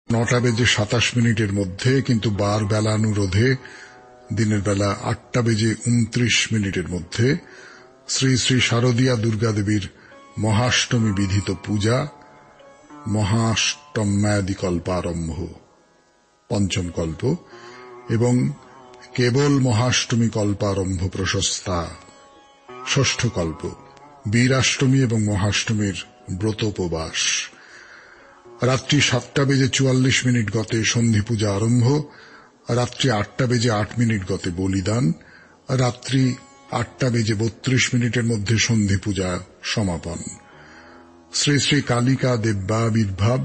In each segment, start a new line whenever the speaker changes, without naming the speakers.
9:27 মধ্যে, কিন্তু বার বেলানুরোধে দিনের বেলা 8:29 মধ্যে শ্রী শ্রী শারদীয়া দুর্গা দেবীর মহাষ্টমী বিধিত পূজা, মহাষ্টম্যাদি কল্পারম্ভ, পঞ্চম কল্প, এবং কেবল মহাষ্টমী কল্পারম্ভ প্রশস্তা, ষষ্ঠ কল্প, বীরাষ্টমী এবং মহাষ্টমীর ব্রতোপবাস। রাত্রি 7:44 গতে সন্ধি পূজা আরম্ভ, রাত্রি 8:08 গতে বলিদান, রাত্রি 8:32 মধ্যে সন্ধি পূজা সমাপন। শ্রী শ্রী কালিকা দেব্যাবির্ভাব,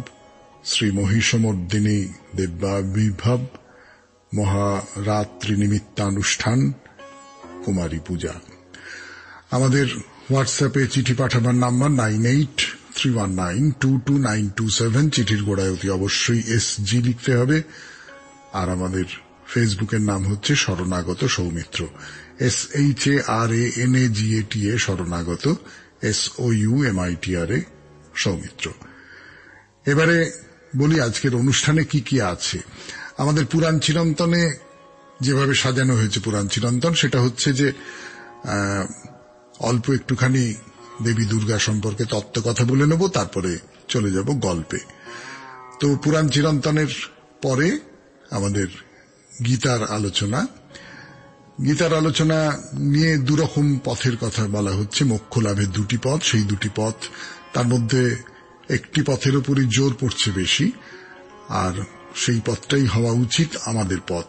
শ্রী মহিষমর্দিনী দেব্যাবির্ভাব, মহারাত্রি নিমিত্তানুষ্ঠান, কুমারী পূজা। আমাদের হোয়াটসঅ্যাপে চিঠি পাঠাবার নাম্বার 9831922927। চিঠির গোড়ায় অতি অবশ্যই SG লিখতে হবে। আর আমাদের ফেসবুকের নাম হচ্ছে শরণাগত সৌমিত্র, SHARANAGATA শরণাগত, SOUMITRA সৌমিত্র। এবারে বলি আজকের অনুষ্ঠানে কি কি আছে। আমাদের পুরাণ চিরন্তনে যেভাবে সাজানো হয়েছে পুরাণ চিরন্তন, সেটা হচ্ছে যে অল্প একটুখানি দেবী দুর্গা সম্পর্কে তত্ত্ব কথা বলে নেব, তারপরে চলে যাব গল্পে। তো পুরাণ চিরন্তনের পরে আমাদের গীতার আলোচনা। গীতার আলোচনা নিয়ে দুরকম পথের কথা বলা হচ্ছে। মোক্ষ লাভের দুটি পথ, সেই দুটি পথ, তার মধ্যে একটি পথের উপরই জোর পড়ছে বেশি, আর সেই পথটাই হওয়া উচিত আমাদের পথ।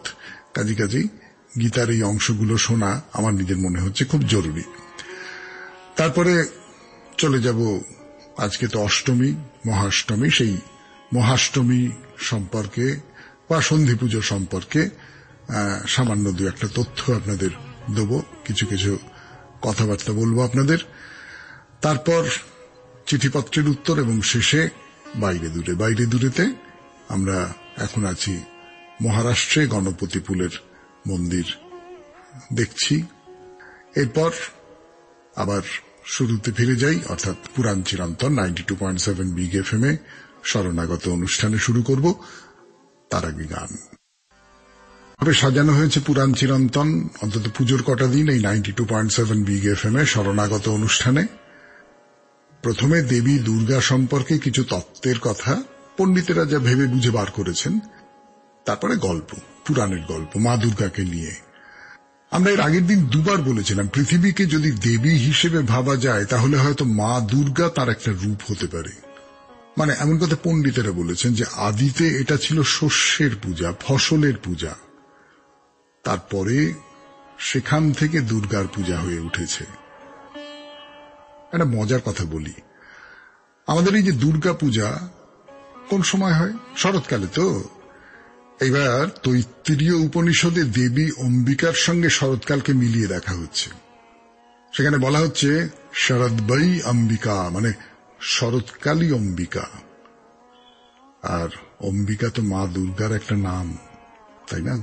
কাজেই গীতার এই অংশগুলো শোনা আমার নিজের মনে হচ্ছে খুব জরুরি। তারপরে চলে যাব, আজকে তো অষ্টমী, মহাষ্টমী, সেই মহাষ্টমী সম্পর্কে বা সন্ধি পুজো সম্পর্কে সামান্য দু একটা তথ্য আপনাদের দেব, কিছু কিছু কথাবার্তা বলবো আপনাদের। তারপর চিঠিপত্রের উত্তর, এবং শেষে বাইরে দূরে। বাইরে দূরেতে আমরা এখন আছি মহারাষ্ট্রে, গণপতিপুলের মন্দির দেখছি। এরপর আবার শুরুতে ফিরে যাই, অর্থাৎ পুরাণ চিরন্তন 92.7 বিগ FM এ শরণাগত অনুষ্ঠানে শুরু করব। তার আগে গান সাজানো হয়েছে পুরাণ চিরন্তন, অন্তত পুজোর কটা দিন এই 92.7 বিগ FM এ শরণাগত অনুষ্ঠানে। প্রথমে দেবী দুর্গা সম্পর্কে কিছু তত্ত্বের কথা পণ্ডিতেরা যা ভেবে বুঝে বার করেছেন, তারপরে গল্প, পুরাণের গল্প মা দুর্গাকে নিয়ে। আমরা এর আগের দিন দুবার বলেছিলাম, পৃথিবীকে যদি দেবী হিসেবে ভাবা যায় তাহলে হয়তো মা দুর্গা তার একটা রূপ হতে পারে। মানে এমন কথা পণ্ডিতেরা বলেছেন যে আদিতে এটা ছিল শস্যের পূজা, ফসলের পূজা, তারপরে সেখান থেকে দুর্গার পূজা হয়ে উঠেছে। একটা মজার কথা বলি, আমাদের এই যে দুর্গা পূজা কোন সময় হয়? শরৎকালে তো। এবার তৈত্তিরীয় উপনিষদে দেবী অম্বিকার সঙ্গে শরৎকালকে মিলিয়ে দেখা হচ্ছে। সেখানে বলা হচ্ছে শরদ্বৈ অম্বিকা, মানে শরৎকালী অম্বিকা। আর অম্বিকা তো মা দুর্গার একটা নাম, তাই না?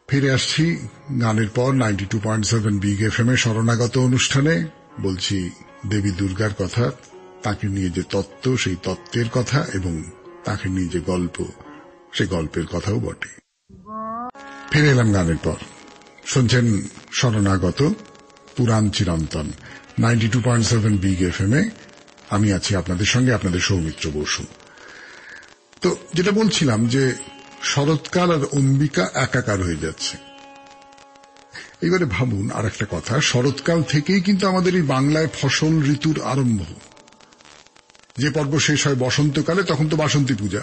ফিরে আসছি গানের পর 92.7 বিগ FM এ শরণাগত অনুষ্ঠানে। বলছি দেবী দুর্গার কথা, তাকে নিয়ে যে তত্ত্ব, সেই তত্ত্বের কথা, এবং তাকে নিয়ে যে গল্প, সেই গল্পের কথাও বটে। ফিরে এলাম গানের পর। শুনছেন শরণাগত পুরাণ চিরন্তন 92.7 বিগ FM এ। আমি আছি আপনাদের সঙ্গে, আপনাদের সৌমিত্র বসু। তো যেটা বলছিলাম যে শরৎকাল আর অম্বিকা একাকার হয়ে যাচ্ছে। এইবারে ভাবুন আর একটা কথা, শরৎকাল থেকেই কিন্তু আমাদের এই বাংলায় ফসল ঋতুর আরম্ভ। যে পর্ব শেষ হয় বসন্তকালে, তখন তো বাসন্তী পূজা।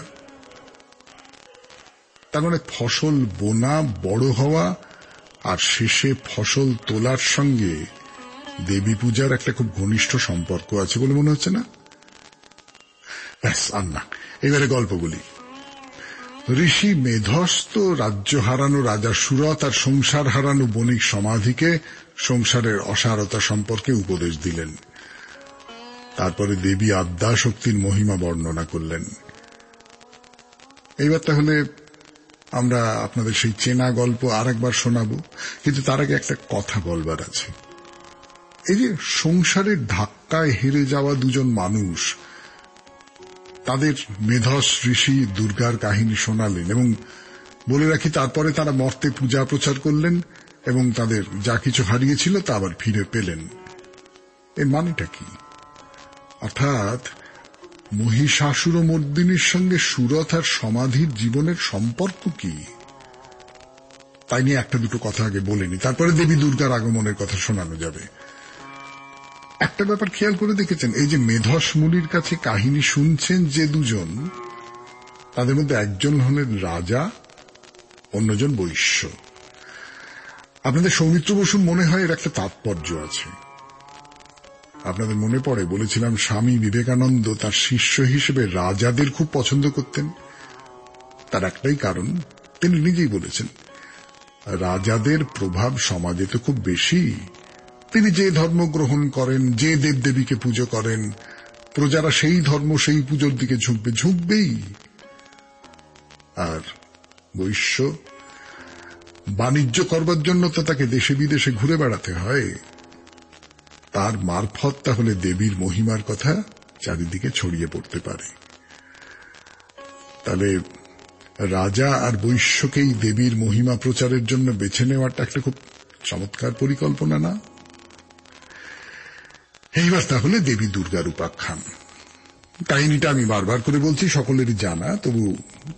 তার মানে ফসল বোনা, বড় হওয়া আর শেষে ফসল তোলার সঙ্গে দেবী পূজার একটা খুব ঘনিষ্ঠ সম্পর্ক আছে বলে মনে হচ্ছে না? ব্যাস, আর না, এবারে গল্প বলি। ঋষি মেধস্ত রাজ্য হারানো রাজা সুরত আর সংসার হারানো বণিক সমাধিকে সংসারের অসারতা সম্পর্কে উপদেশ দিলেন। তারপরে দেবী আদ্যা শক্তির মহিমা বর্ণনা করলেন। এইবার তাহলে আমরা আপনাদের সেই চেনা গল্প আর একবার শোনাবো, কিন্তু তার আগে একটা কথা বলবার আছে। এই যে সংসারের ধাক্কায় হেরে যাওয়া দুজন মানুষ, তাদের মেধস ঋষি দুর্গার কাহিনী শোনালেন এবং বলে রাখি তারপরে তারা মর্তে পূজা প্রচার করলেন এবং তাদের যা কিছু হারিয়েছিল তা আবার ফিরে পেলেন। এর মানেটা কি? অর্থাৎ মহিষাসুরমর্দিনীর সঙ্গে সুরথার সমাধির জীবনের সম্পর্ক কি, তাই নিয়ে একটা দুটো কথা আগে বলেনি, তারপরে দেবী দুর্গার আগমনের কথা শোনানো যাবে। একটা ব্যাপার খেয়াল করে দেখেছেন, এই যে মেধস মুনির কাছে কাহিনী শুনছেন যে দুজন, তাদের মধ্যে একজন হলেন রাজা, অন্যজন বৈশ্য। আপনাদের সৌমিত্র বসুর মনে হয় এর একটা তাৎপর্য আছে। আপনাদের মনে পড়ে বলেছিলাম স্বামী বিবেকানন্দ তার শিষ্য হিসেবে রাজাদের খুব পছন্দ করতেন। তার একটাই কারণ, তিনি নিজেই বলেছেন রাজাদের প্রভাব সমাজে তো খুব বেশি। তিনি যে ধর্ম গ্রহণ করেন, যে দেবদেবীকে পুজো করেন, প্রজারা সেই ধর্ম সেই পুজোর দিকে ঝুঁকবেই। আর বৈশ্য বাণিজ্য করবার জন্য তো তাকে দেশে বিদেশে ঘুরে বেড়াতে হয়, তার মারফত তাহলে দেবীর মহিমার কথা চারিদিকে ছড়িয়ে পড়তে পারে। তাহলে রাজা আর বৈশ্যকেই দেবীর মহিমা প্রচারের জন্য বেছে নেওয়াটা একটা খুব চমৎকার পরিকল্পনা না? এইবার তাহলে দেবী দুর্গার উপাখ্যান। কাহিনীটা আমি বারবার করে বলছি, সকলেরই জানা, তবু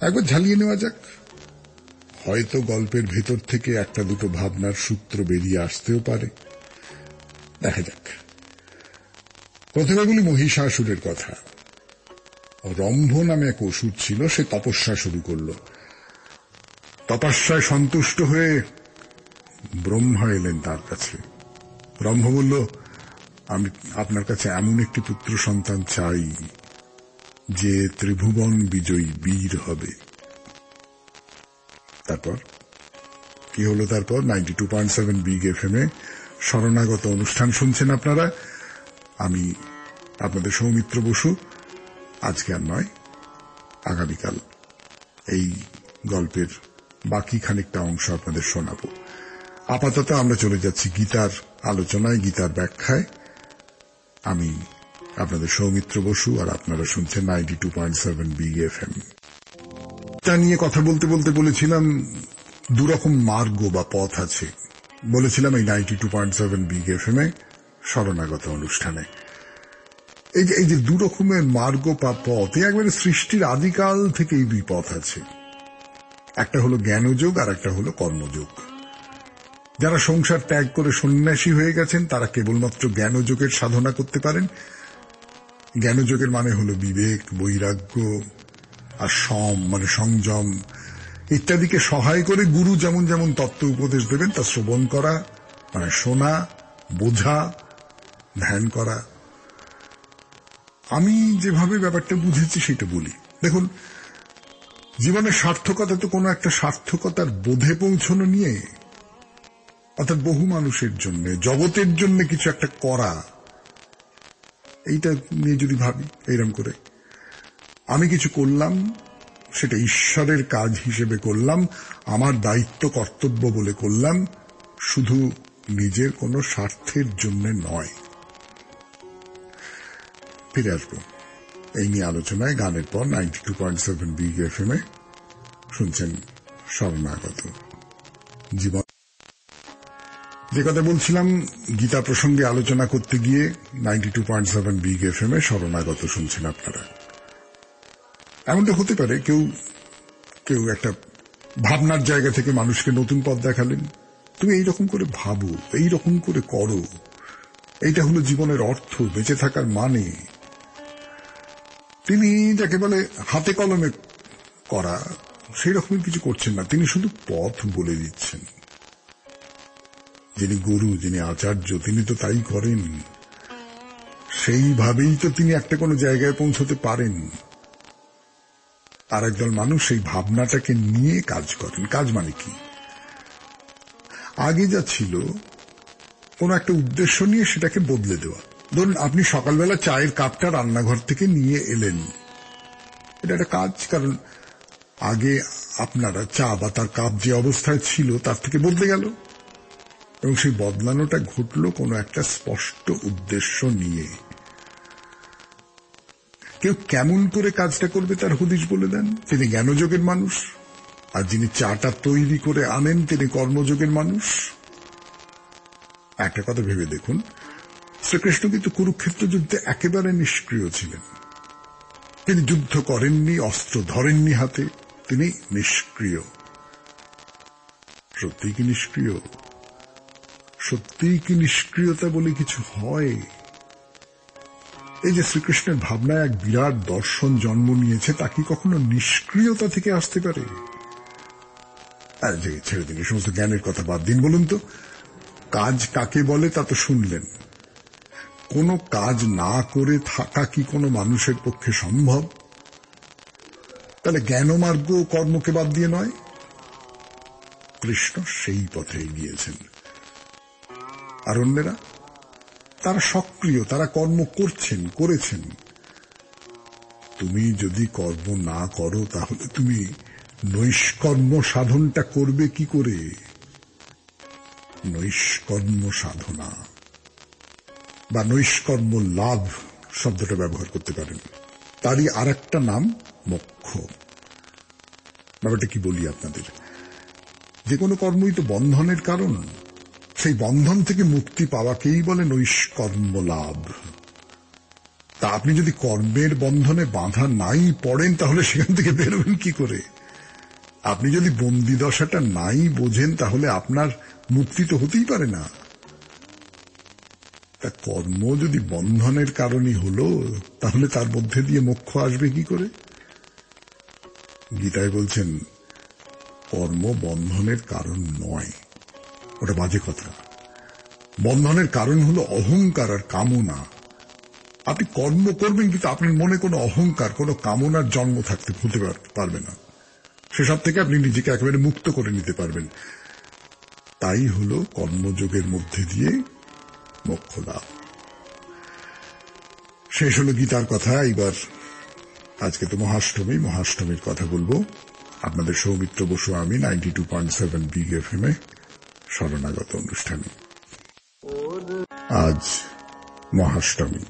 একবার ঝালিয়ে নেওয়া যাক। হয়তো গল্পের ভেতর থেকে একটা দুটো ভাবনার সূত্র বেরিয়ে আসতেও পারে, দেখা যাক। প্রথমে বলি মহিষাসুরের কথা। রম্ভ নামে এক অসুর ছিল, সে তপস্যা শুরু করল। তপস্যায় সন্তুষ্ট হয়ে ব্রহ্মা এলেন তার কাছে। রম্ভ বলল, আমি আপনার কাছে এমন একটি পুত্র সন্তান চাই যে ত্রিভুবন বিজয়ী বীর হবে। তারপর কি হলো? তারপর 92.7 বিগ এফএম এ শরণাগত অনুষ্ঠান শুনছেন আপনারা। আমি আপনাদের সৌমিত্র বসু। আজকে আর নয়, আগামীকাল এই গল্পের বাকি খানিকটা অংশ আপনাদের শোনাবো। আপাতত আমরা চলে যাচ্ছি গীতার আলোচনায়, গীতার ব্যাখ্যায়। আমি আপনাদের সৌমিত্র বসু, আর আপনারা শুনছেন 92.7 বিগ এফএম। তা নিয়ে কথা বলতে বলতে বলেছিলাম দুরকম মার্গ বা পথ আছে। বলেছিলাম এই 92.7 বিগ এফএম এ শরণাগত অনুষ্ঠানে এই যে দুরকমের মার্গ বা পথ, একবারে সৃষ্টির আদিকাল থেকে এই দুই পথ আছে। একটা হলো জ্ঞানযোগ আর একটা হলো কর্মযোগ। যারা সংসার ত্যাগ করে সন্ন্যাসী হয়ে গেছেন তারা কেবলমাত্র জ্ঞানযোগের সাধনা করতে পারেন। জ্ঞানযোগের মানে হলো বিবেক, বৈরাগ্য আর সম মানে সংযম ইত্যাদিকে সহায় করে গুরু যেমন যেমন তত্ত্ব উপদেশ দেবেন তা শ্রবণ করা মানে শোনা, বোঝা, ধ্যান করা। আমি যেভাবে ব্যাপারটা বুঝেছি সেটা বলি। দেখুন, জীবনের সার্থকতা তো কোনো একটা সার্থকতার বোধে পৌঁছানো নিয়ে, অর্থাৎ বহু মানুষের জন্য, জগতের জন্য কিছু একটা করা, এইটা নিয়ে যদি ভাবি এইরকম করে, আমি কিছু করলাম, সেটা ঈশ্বরের কাজ হিসেবে করলাম, আমার দায়িত্ব কর্তব্য বলে করলাম, শুধু নিজের কোনো স্বার্থের জন্য নয়। ফিরে আসবো এই নিয়ে আলোচনায় গানের পর। 92.7 বিগ এফএম এ শুনছেন শরণাগত জীবন। যে কথা বলছিলাম, গীতা প্রসঙ্গে আলোচনা করতে গিয়ে 92.7 বিগ এফএম এ শরণাগত শুনছেন আপনারা। এমনটা হতে পারে কেউ একটা ভাবনার জায়গা থেকে মানুষকে নতুন পথ দেখালেন, তুমি এইরকম করে ভাবো, এইরকম করে করো, এইটা হলো জীবনের অর্থ, বেঁচে থাকার মানে। তিনি যাকে বলে হাতে কলমে করা, সেই রকমের কিছু করছেন না, তিনি শুধু পথ বলে দিচ্ছেন। যিনি গুরু, যিনি আচার্য, তিনি তো তাই করেন, সেইভাবেই তো তিনি একটা কোনো জায়গায় পৌঁছতে পারেন। আর একদল মানুষ সেই ভাবনাটাকে নিয়ে কাজ করেন। কাজ মানে কি? আগে যা ছিল কোন একটা উদ্দেশ্য নিয়ে সেটাকে বদলে দেওয়া। ধরুন, আপনি সকালবেলা চায়ের কাপটা রান্নাঘর থেকে নিয়ে এলেন, এটা একটা কাজ, কারণ আগে আপনারা চা বা তার কাপ যে অবস্থায় ছিল তার থেকে বদলে গেল, এবং সেই বদলানোটা ঘটল কোনো একটা স্পষ্ট উদ্দেশ্য নিয়ে। কেউ কেমন করে কাজটা করবে তার হদিশ বলে দেন, তিনি জ্ঞানযোগের মানুষ। আর যিনি চাটা তৈরি করে আনেন তিনি কর্মযোগের মানুষ। একটা কথা ভেবে দেখুন, শ্রীকৃষ্ণ কিন্তু কুরুক্ষেত্র যুদ্ধে একেবারে নিষ্ক্রিয় ছিলেন। তিনি যুদ্ধ করেননি, অস্ত্র ধরেননি হাতে, তিনি নিষ্ক্রিয়। সত্যিই কি নিষ্ক্রিয়? সত্যিই কি নিষ্ক্রিয়তা বলে কিছু হয়? এই যে শ্রীকৃষ্ণের ভাবনায় এক বিরাট দর্শন জন্ম নিয়েছে, তা কি কখনো নিষ্ক্রিয়তা থেকে আসতে পারে? ছেড়ে দিন, এই সমস্ত জ্ঞানের কথা বাদ দিন। বলুন তো, কাজ কাকে বলে তা তো শুনলেন। কোনো কাজ না করে থাকা কি কোনো মানুষের পক্ষে সম্ভব? তাহলে জ্ঞানমার্গ কর্মকে বাদ দিয়ে নয়? কৃষ্ণ সেই পথে এগিয়েছেন। আর অন্যেরা, তারা সক্রিয়, তারা কর্ম করেছেন। তুমি যদি কর্ম না করো তাহলে তুমি নৈষ্কর্ম সাধনটা করবে কি করে? নৈষ্কর্ম সাধনা বা নৈষ্কর্ম লাভ শব্দটা ব্যবহার করতে পারেন, তারই আর একটা নাম মোক্ষ। ব্যাপারটা কি বলি আপনাদের, যে কোনো কর্মই তো বন্ধনের কারণ। সেই বন্ধন থেকে মুক্তি পাওয়াকেই বলে নৈষ্কর্ম লাভ। তা আপনি যদি কর্মের বন্ধনে বাঁধা নাই পড়েন তাহলে সেখান থেকে বেরোবেন কি করে? আপনি যদি বন্দি দশাটা নাই বোঝেন তাহলে আপনার মুক্তি তো হতেই পারে না। তা কর্ম যদি বন্ধনের কারণই হলো, তাহলে তার মধ্যে দিয়ে মোক্ষ আসবে কি করে? গীতায় বলছেন কর্ম বন্ধনের কারণ নয়, ওটা বাজে কথা। বন্ধনের কারণ হলো অহংকার আর কামনা। আপনি কর্ম করবেন কিন্তু আপনার মনে কোনো অহংকার, কোনো কামনার জন্ম হতে পারবে না। সেসব থেকে আপনি নিজেকে একেবারে মুক্ত করে নিতে পারবেন। তাই হলো কর্মযোগের মধ্যে দিয়ে মোক্ষ লাভ। শেষ হলো গীতার কথা। এইবার আজকে তো মহাষ্টমীর কথা বলবো। আপনাদের সৌমিত্র বসু আমি 92.7 বিগ এফএম এ শরণাগত অনুষ্ঠানে। আজ মহাষ্টমী।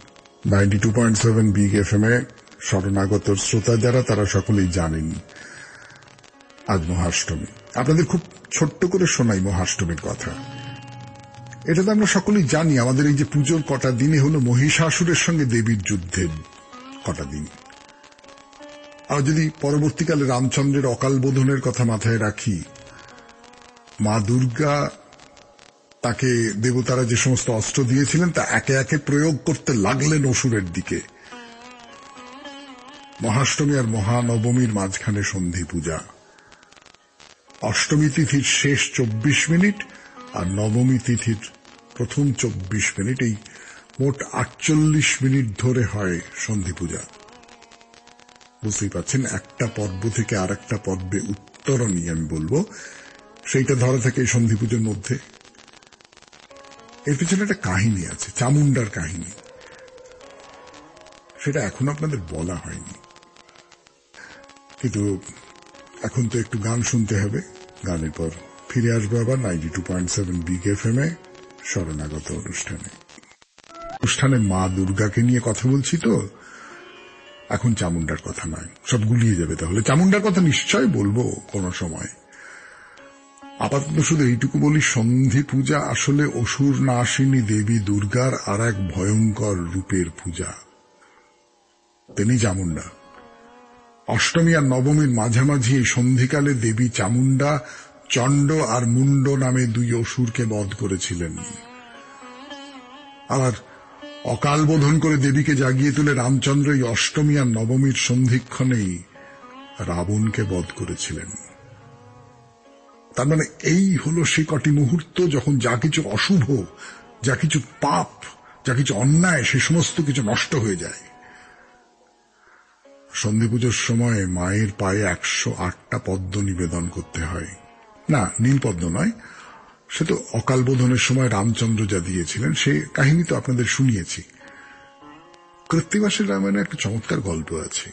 92.7 বিগ এফএম এ শরণাগত শ্রোতা যারা, তারা সকলেই জানেন আজ মহাষ্টমী। আপনাদের খুব ছোট্ট করে শোনাই মহাষ্টমীর কথা। এটা তো আমরা সকলেই জানি, আমাদের এই যে পুজোর কটা দিনে হলো মহিষাসুরের সঙ্গে দেবীর যুদ্ধের কটা দিন। আর যদি পরবর্তীকালে রামচন্দ্রের অকাল বোধনের কথা মাথায় রাখি, মা দুর্গা তাকে দেবতারা যে সমস্ত অস্ত্র দিয়েছিলেন তা একে একে প্রয়োগ করতে লাগলেন অসুরের দিকে। মহাষ্টমী আর মহানবমীর মাঝখানে সন্ধি পূজা। অষ্টমী তিথির শেষ 24 মিনিট আর নবমী তিথির প্রথম 24 মিনিট, এই মোট 48 মিনিট ধরে হয় সন্ধি পূজা। বুঝতেই পাচ্ছেন, একটা পর্ব থেকে আর একটা পর্বে উত্তরণী আমি বলবো, সেইটা ধরা থাকে এই সন্ধি পুজোর মধ্যে। এর পিছনে একটা কাহিনী আছে, চামুন্ডার কাহিনী। সেটা এখন আপনাদের বলা হয়নি, কিন্তু এখন তো একটু গান শুনতে হবে। গানের পর ফিরে আসবো আবার 92.7 বিগ এফএম এ শরণাগত অনুষ্ঠানে মা দুর্গাকে নিয়ে কথা বলছি তো, এখন চামুন্ডার কথা নয়, সব গুলিয়ে যাবে। তাহলে চামুন্ডার কথা নিশ্চয় বলবো কোন সময়। আপাতত শুধু এইটুকু বলি, সন্ধি পূজা আসলে অসুর নাশিনী দেবী দুর্গার আর এক ভয়ঙ্কর রূপের পূজা, তিনি চামুন্ডা। অষ্টমী আর নবমীর মাঝামাঝি এই সন্ধিকালে দেবী চামুন্ডা চণ্ড আর মুন্ড নামে দুই অসুরকে বধ করেছিলেন। আর অকাল বোধন করে দেবীকে জাগিয়ে তুলে রামচন্দ্র এই অষ্টমী আর নবমীর সন্ধিক্ষণেই রাবণকে বধ করেছিলেন। তার মানে এই হলো সে কটি মুহূর্ত যখন যা কিছু অশুভ, যা কিছু পাপ, যা কিছু অন্যায়, সে সমস্ত কিছু নষ্ট হয়ে যায়। সন্ধি পুজোর সময় মায়ের পায়ে 108টা পদ্ম নিবেদন করতে হয়। না, নীল পদ্ম নয়, সে তো অকাল বোধনের সময় রামচন্দ্র যা দিয়েছিলেন সে কাহিনী তো আপনাদের শুনিয়েছি। কৃত্তিবাসের রামায়ণে একটা চমৎকার গল্প আছে।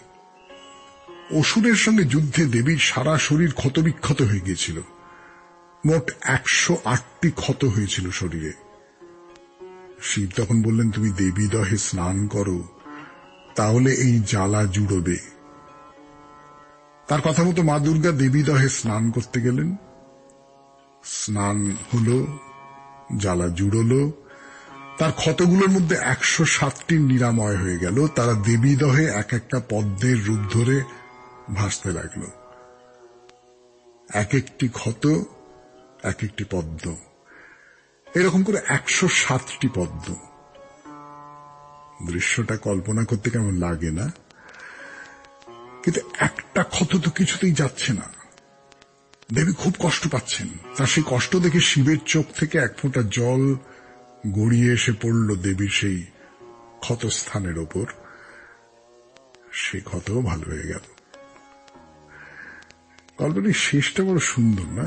অসুরের সঙ্গে যুদ্ধে দেবীর সারা শরীর ক্ষতবিক্ষত হয়ে গিয়েছিল। মোট 108টি ক্ষত হয়েছিল শরীরে। শিব তখন বললেন, তুমি দেবী দহে স্নান করো, তাহলে এই জ্বালা জুড়বে। তার কথা মতো মা দুর্গা দেবী দহে স্নান করতে গেলেন। স্নান হলো, জ্বালা জুড়লো, তার ক্ষতগুলোর মধ্যে 107টি নিরাময় হয়ে গেল। তারা দেবী দহে এক একটা পদ্মের রূপ ধরে ভাসতে লাগলো। এক একটি ক্ষত এক একটি পদ্ম, এরকম করে 107টি পদ্ম। দৃশ্যটা কল্পনা করতে কেমন লাগে না? কিন্তু একটা ক্ষত তো কিছুতেই যাচ্ছে না। দেবী খুব কষ্ট পাচ্ছেন। তার সেই কষ্ট দেখে শিবের চোখ থেকে এক ফোঁটা জল গড়িয়ে এসে পড়ল দেবীর সেই ক্ষতস্থানের ওপর। সেই ক্ষতও ভালো হয়ে গেল। গল্পটির শেষটা বড় সুন্দর না?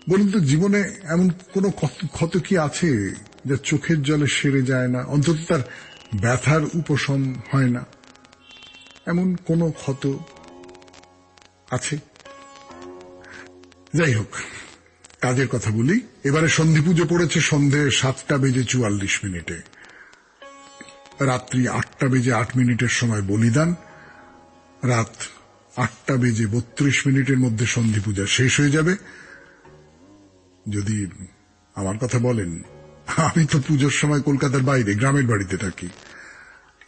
বলুন তো, জীবনে এমন কোন ক্ষত কি আছে যা চোখের জলে সেরে যায় না, অন্তত তার ব্যথার উপশম হয় না? এমন কোন ক্ষত আছে? যাই হোক, কাজের কথা বলি। এবারে সন্ধি পুজো পড়েছে সন্ধে 7:44। রাত্রি 8:08 সময় বলিদান। রাত 8:32 মধ্যে সন্ধি পূজা শেষ হয়ে যাবে। যদি আমার কথা বলেন, আমি তো পুজোর সময় কলকাতার বাইরে গ্রামের বাড়িতে থাকি।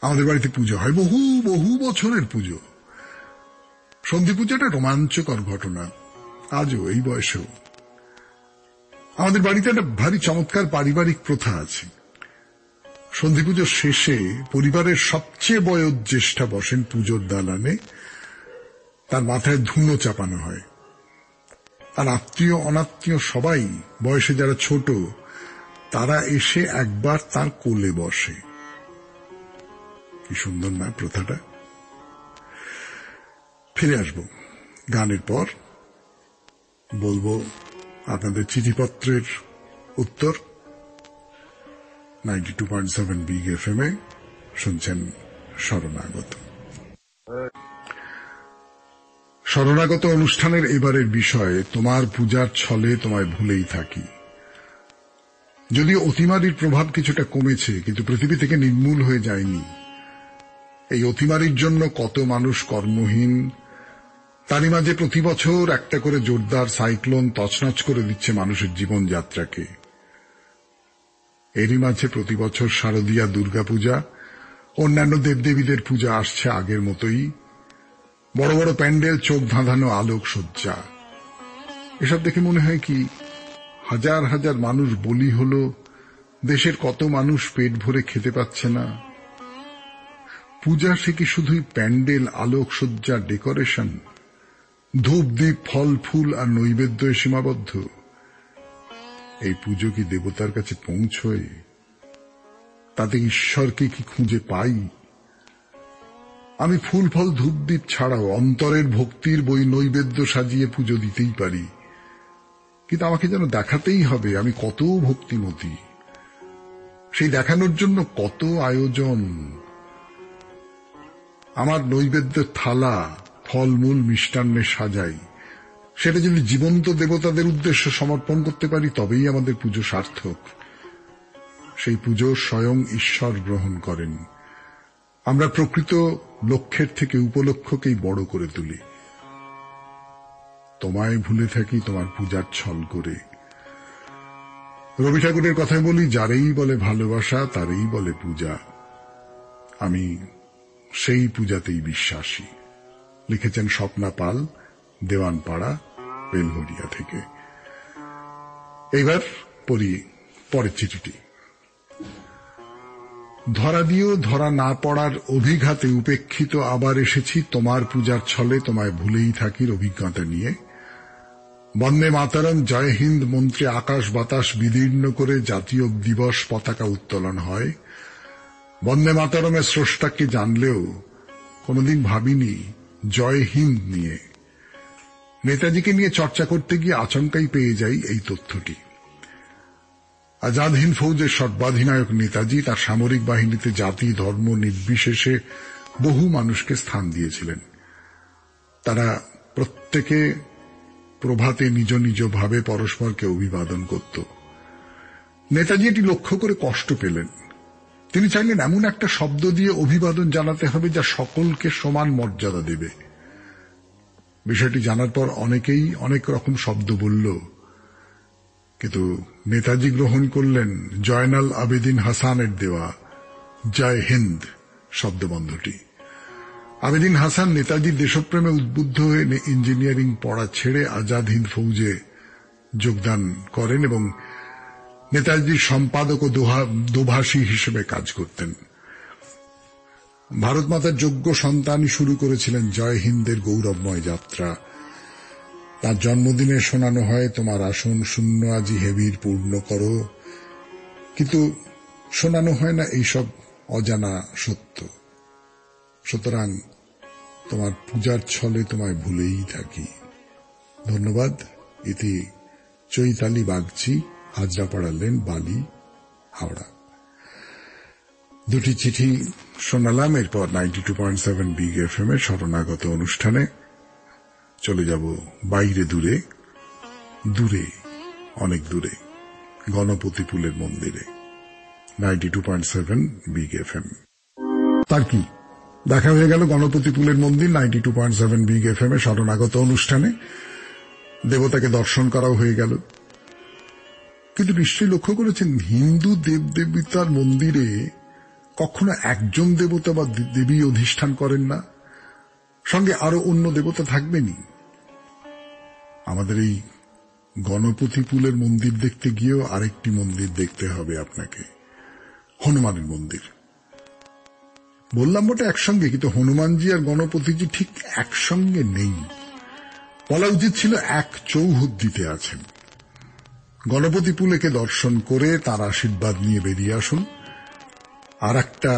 আমাদের বাড়িতে পুজো হয়, বহু বহু বছরের পুজো। সন্ধি পূজাটা রোমাঞ্চকর ঘটনা, আজও এই বয়সেও। আমাদের বাড়িতে একটা ভারী চমৎকার পারিবারিক প্রথা আছে। সন্ধি পুজোর শেষে পরিবারের সবচেয়ে বয়োজ্যেষ্ঠা বসেন পুজোর দালানে, তার মাথায় ধুনো চাপানো হয়। আর আত্মীয় অনাত্মীয় সবাই, বয়সে যারা ছোট, তারা এসে একবার তার কোলে বসে। কি সুন্দর না প্রথাটা? ফিরে আসবো গানের পর। বলবো আপনাদের চিঠিপত্রের উত্তর। 92.7 বিগ FM এ শুনছেন শরণাগত। শরণাগত অনুষ্ঠানের এবারের বিষয় তোমার পূজার ছলে তোমায় ভুলেই থাকি। যদিও অতিমারির প্রভাব কিছুটা কমেছে, কিন্তু পৃথিবী থেকে নির্মূল হয়ে যায়নি। এই অতিমারির জন্য কত মানুষ কর্মহীন। তারই মাঝে প্রতি বছর একটা করে জোরদার সাইক্লোন তছনছ করে দিচ্ছে মানুষের জীবনযাত্রাকে। এরই মাঝে প্রতি বছর শারদীয়া দুর্গাপূজা, অন্যান্য দেবদেবীদের পূজা আসছে আগের মতোই। বড় বড় প্যান্ডেল, চোখ ধাঁধানো আলোকসজ্জা। এসব দেখে মনে হয় কি, হাজার হাজার মানুষ বলি হল, দেশের কত মানুষ পেট ভরে খেতে পাচ্ছে না। পূজা সে কি শুধুই প্যান্ডেল, আলোকসজ্জা, ডেকোরেশন, ধূপ দ্বীপ, ফল ফুল আর নৈবেদ্য সীমাবদ্ধ? এই পুজো কি দেবতার কাছে পৌঁছয়? তাতে ঈশ্বরকে কি খুঁজে পাই? আমি ফুল ফল ধূপ দ্বীপ ছাড়াও অন্তরের ভক্তির বই নৈবেদ্য সাজিয়ে পুজো দিতেই পারি, কিন্তু আমাকে যেন দেখাতেই হবে আমি কত ভক্তিমতী। সেই দেখানোর জন্য কত আয়োজন। আমার নৈবেদ্যের থালা ফলমূল মিষ্টান্নে সাজাই, সেটা যদি জীবন্ত দেবতাদের উদ্দেশ্যে সমর্পণ করতে পারি, তবেই আমাদের পুজো সার্থক। সেই পুজো স্বয়ং ঈশ্বর গ্রহণ করেন। আমরা প্রকৃত লক্ষ্যের থেকে উপলক্ষ্যকেই বড় করে তুলি। তোমায় ভুলে থাকি তোমার পূজার ছল করে। রবি ঠাকুরের কথায় বলি, যারেই বলে ভালোবাসা তারেই বলে পূজা। আমি সেই পূজাতেই বিশ্বাসী। লিখেছেন স্বপ্না পাল, দেওয়ানপাড়া, বেলঘরিয়া থেকে। এবার পড়ি পরের চিঠিটি। ধরা দিয়েও ধরা না পড়ার অভিঘাতে উপেক্ষিত আবার এসেছি তোমার পূজার ছলে তোমায় ভুলেই থাকির অভিজ্ঞতা নিয়ে। বন্দে মাতরম, জয় হিন্দ মন্ত্রে আকাশ বাতাস বিদীর্ণ করে জাতীয় দিবস পতাকা উত্তোলন হয়। বন্দে মাতরমের স্রষ্টাকে জানলেও কোনদিন ভাবিনি জয় হিন্দ নিয়ে। নেতাজিকে নিয়ে চর্চা করতে গিয়ে আচমকাই পেয়ে যাই এই তথ্যটি। আজাদ হিন্দ ফৌজের সর্বাধিনায়ক নেতাজি তার সামরিক বাহিনীতে জাতি ধর্ম নির্বিশেষে বহু মানুষকে স্থান দিয়েছিলেন। তারা প্রত্যেকে প্রভাতে নিজ নিজ ভাবে পরস্পরকে অভিবাদন করত। নেতাজি এটি লক্ষ্য করে কষ্ট পেলেন। তিনি চাইলেন এমন একটা শব্দ দিয়ে অভিবাদন জানাতে হবে যা সকলকে সমান মর্যাদা দেবে। বিষয়টি জানার পর অনেকেই অনেক রকম শব্দ বলল, কিন্তু নেতাজি গ্রহণ করলেন জয়নাল আবেদিন হাসানের দেওয়া জয় হিন্দ শব্দবন্ধটি। আবেদিন হাসান নেতাজির দেশপ্রেমে উদ্বুদ্ধ হয়ে ইঞ্জিনিয়ারিং পড়া ছেড়ে আজাদ হিন্দ ফৌজে যোগদান করেন এবং নেতাজির সম্পাদক ও দোভাষী হিসেবে কাজ করতেন। ভারত মাতার যোগ্য সন্তানই শুরু করেছিলেন জয় হিন্দের গৌরবময় যাত্রা। তার জন্মদিনে শোনানো হয়, তোমার আসন শূন্য আজি হেবির পূর্ণ করো, কিন্তু শোনানো হয় না এইসব অজানা সত্য। সুতরাং তোমার পূজার ছলে তোমায় ভুলেই থাকি। ধন্যবাদ। ইতি চৈতালি বাগচি, হাজরাপাড়া লেন, বালি, হাওড়া। দুটি চিঠি শোনালাম। এরপর 92.7 বিগ এফএম এর শরণাগত অনুষ্ঠানে চলে যাব বাইরে, দূরে দূরে, অনেক দূরে, গণপতিপুলের মন্দিরে। 92.7 বিগ এফএম। তার কি দেখা হয়ে গেল গণপতিপুলের মন্দির 92.7 বিগ এফএম এর শরণাগত অনুষ্ঠানে। দেবতাকে দর্শন করাও হয়ে গেল। কিন্তু নিশ্চয়ই লক্ষ্য করেছেন, হিন্দু দেবদেবতার মন্দিরে কখনো একজন দেবতা বা দেবী অধিষ্ঠান করেন না, সঙ্গে আরো অন্য দেবতা থাকবেনই। আমাদের এই গণপতিপুলের মন্দির দেখতে গিয়েও আরেকটি মন্দির দেখতে হবে আপনাকে, হনুমানের মন্দির। বললাম বটে একসঙ্গে, কিন্তু হনুমানজি আর গণপতিজি ঠিক একসঙ্গে নেই। বলা উচিত ছিল এক চৌহদ্দিতে আছেন। গণপতিপুলেকে দর্শন করে তার আশীর্বাদ নিয়ে বেরিয়ে আসুন, আর একটা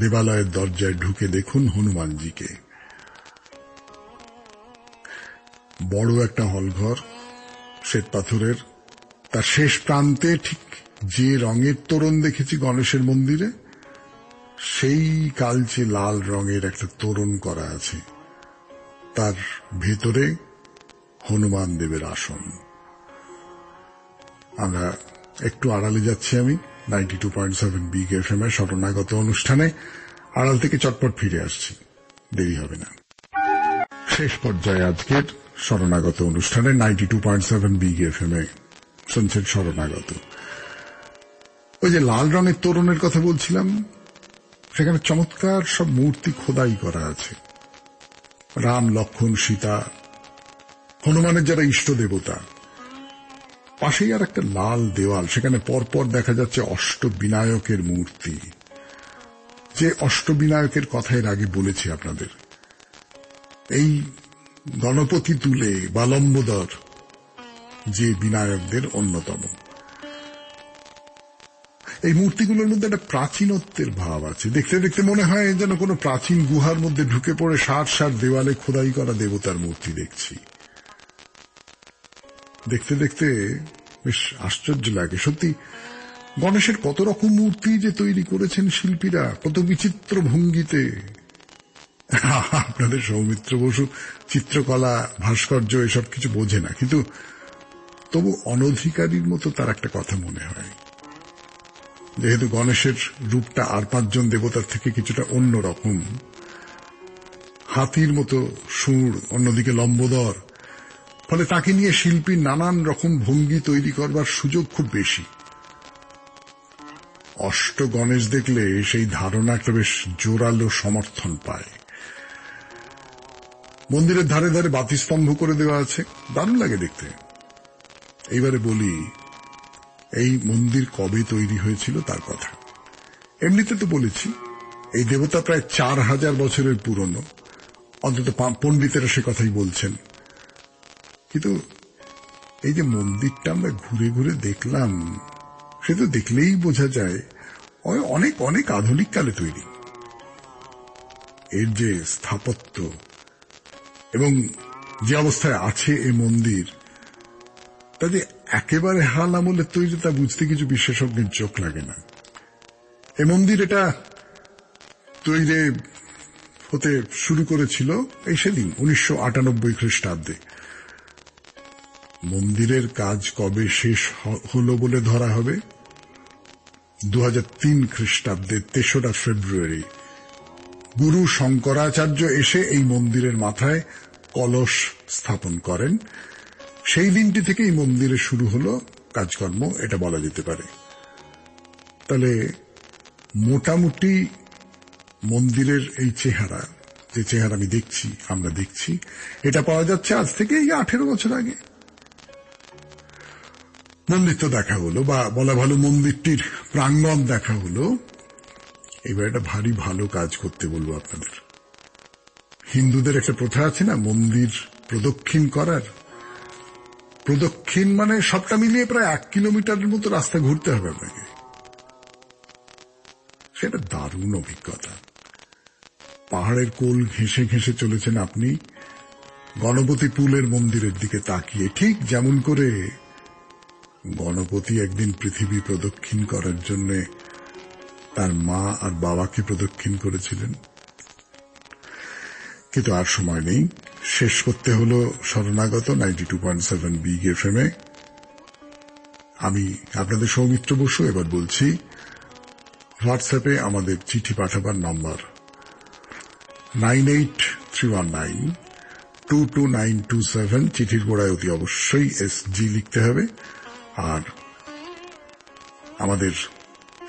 দেবালয়ের দরজায় ঢুকে দেখুন হনুমানজিকে। বড় একটা হলঘর, শ্বেতপাথরের। তার শেষ প্রান্তে ঠিক যে রঙের তোরণ দেখেছি গণেশের মন্দিরে, সেই কালচে লাল রঙের একটা তোরণ করা আছে। তার ভেতরে হনুমান দেবের আসন। আমরা একটু আড়ালে যাচ্ছি। আমি 92.7 বিগ এফএম এর শরণাগত অনুষ্ঠানে আড়াল থেকে চটপট ফিরে আসছি, দেরি হবে না। শেষ পর্যায়ে আজকের শরণাগত অনুষ্ঠানে 92.7 বিগ এফএম এ শুনছেন শরণাগত। ওই যে লাল রঙের তোরণের কথা বলছিলাম, সেখানে চমৎকার সব মূর্তি খোদাই করা আছে। রাম, লক্ষ্মণ, সীতা, হনুমানের যারা ইষ্ট দেবতা। পাশেই আর একটা লাল দেওয়াল, সেখানে পরপর দেখা যাচ্ছে অষ্টবিনায়কের মূর্তি। যে অষ্টবিনায়কের কথা এর আগে বলেছি আপনাদের, এই গণপতি তুলে বা লম্বোদর যে বিনায়কদের অন্যতম। এই মূর্তিগুলোর মধ্যে একটা প্রাচীনত্বের ভাব আছে। দেখতে দেখতে মনে হয় যেন কোনো প্রাচীন গুহার মধ্যে ঢুকে পড়ে ষাট ষাট দেওয়ালে খোদাই করা দেবতার মূর্তি দেখছি। দেখতে দেখতে বেশ আশ্চর্য লাগে। সত্যি গণেশের কত রকম মূর্তি যে তৈরি করেছেন শিল্পীরা, কত বিচিত্র ভঙ্গিতে। আপনাদের সৌমিত্র বসু চিত্রকলা, ভাস্কর্য এসব কিছু বোঝে না, কিন্তু তবু অনধিকারীর মতো তার একটা কথা মনে হয়। যেহেতু গণেশের রূপটা আর পাঁচজন দেবতার থেকে কিছুটা অন্যরকম, হাতির মতো সুর, অন্যদিকে লম্বোদর, ফলে তাকে নিয়ে শিল্পীর নানান রকম ভঙ্গি তৈরি করবার সুযোগ খুব বেশি। অষ্ট গণেশ দেখলে সেই ধারণাটা বেশ জোরালো সমর্থন পায়। মন্দিরের ধারে ধারে বাতিস্তম্ভ করে দেওয়া আছে, দারুণ লাগে দেখতে। এইবারে বলি, এই মন্দির কবে তৈরি হয়েছিল তার কথা। এমনিতে তো বলেছি এই দেবতা প্রায় 4000 বছরের পুরনো, অন্তত পণ্ডিতেরা সে কথাই বলছেন। কিন্তু এই যে মন্দিরটা আমরা ঘুরে ঘুরে দেখলাম, সে তো দেখলেই বোঝা যায় অনেক অনেক আধুনিক কালে তৈরি। এর যে স্থাপত্য এবং যে অবস্থায় আছে এই মন্দির, তা যে একেবারে হাল আমলের তৈরি তা বুঝতে কিছু বিশেষজ্ঞের চোখ লাগে না। এ মন্দির এটা তৈরি হতে শুরু করেছিল এই সেদিন 1998 খ্রিস্টাব্দে। মন্দিরের কাজ কবে শেষ হলো বলে ধরা হবে 2003 খ্রিস্টাব্দের 3রা ফেব্রুয়ারি গুরু শঙ্করাচার্য এসে এই মন্দিরের মাথায় কলস স্থাপন করেন। সেই দিনটি থেকে এই মন্দিরে শুরু হলো কাজকর্ম, এটা বলা যেতে পারে। তাহলে মোটামুটি মন্দিরের এই চেহারা, যে চেহারা আমরা দেখছি, এটা পাওয়া যাচ্ছে আজ থেকে এই 18 বছর আগে। মন্দির তো দেখা হলো, বা বলা ভালো মন্দিরটির প্রাঙ্গণ দেখা হলো। এবার একটা ভারী ভালো কাজ করতে বলবো আপনাদের। হিন্দুদের একটা প্রথা আছে না, মন্দির প্রদক্ষিণ করার। প্রদক্ষিণ মানে সবটা মিলিয়ে প্রায় 1 কিলোমিটারের মতো রাস্তা ঘুরতে হবে আপনাকে। সেটা দারুণ অভিজ্ঞতা। পাহাড়ের কোল ঘেঁষে ঘেঁষে চলেছেন আপনি গণপতি পুলের মন্দিরের দিকে তাকিয়ে, ঠিক যেমন করে গণপতি একদিন পৃথিবী প্রদক্ষিণ করার জন্য তার মা আর বাবাকে প্রদক্ষিণ করেছিলেন। কিন্তু আর সময় নেই, শেষ করতে হলো শরণাগত 92.7 বিগ এফএম এ। আমি আপনাদের সৌমিত্র বসু। এবার বলছি, হোয়াটসঅ্যাপে আমাদের চিঠি পাঠাবার নম্বর 9831922927। চিঠির গোড়ায় অতি অবশ্যই SG লিখতে হবে। আর আমাদের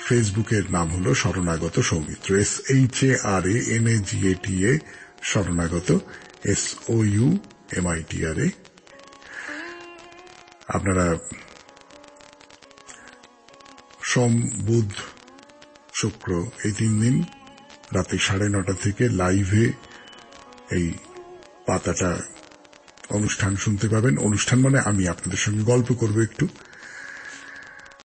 ফেসবুকের নাম হলো শরণাগত সৌমিত্র, SHARANAGATA শরণাগত, SOUMITRA। আপনারা সোম, বুধ, শুক্র এই 3 দিন রাতে 9:30 থেকে লাইভে এই পাতাটা অনুষ্ঠান শুনতে পাবেন। অনুষ্ঠান মানে আমি আপনাদের সঙ্গে গল্প করব একটু।